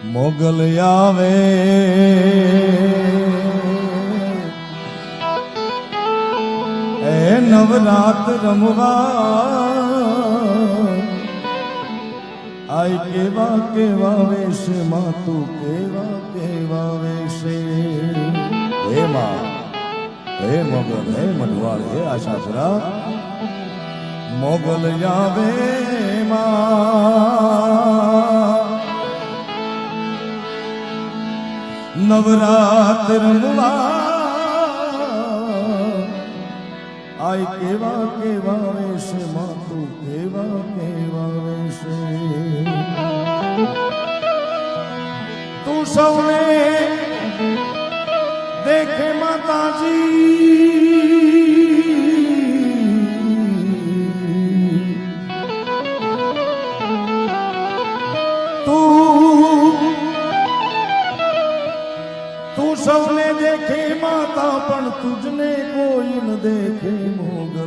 મોગલ આવે એ નવરાત રમવા આય કેવા કેવા વેશે માં તું કેવા કેવા વેશે હે માં હે મોગલ હે મઢવાળ હે આશાપુરા મોગલ આવે માં નવરાત રમવા આય કેવા કેવા વેશે માં તું કેવા કેવા વેશે તું સૌને દેખે માતાજી તું સૌને દેખે માતા પણ તુજને કોઈ ન દેખે મોગલ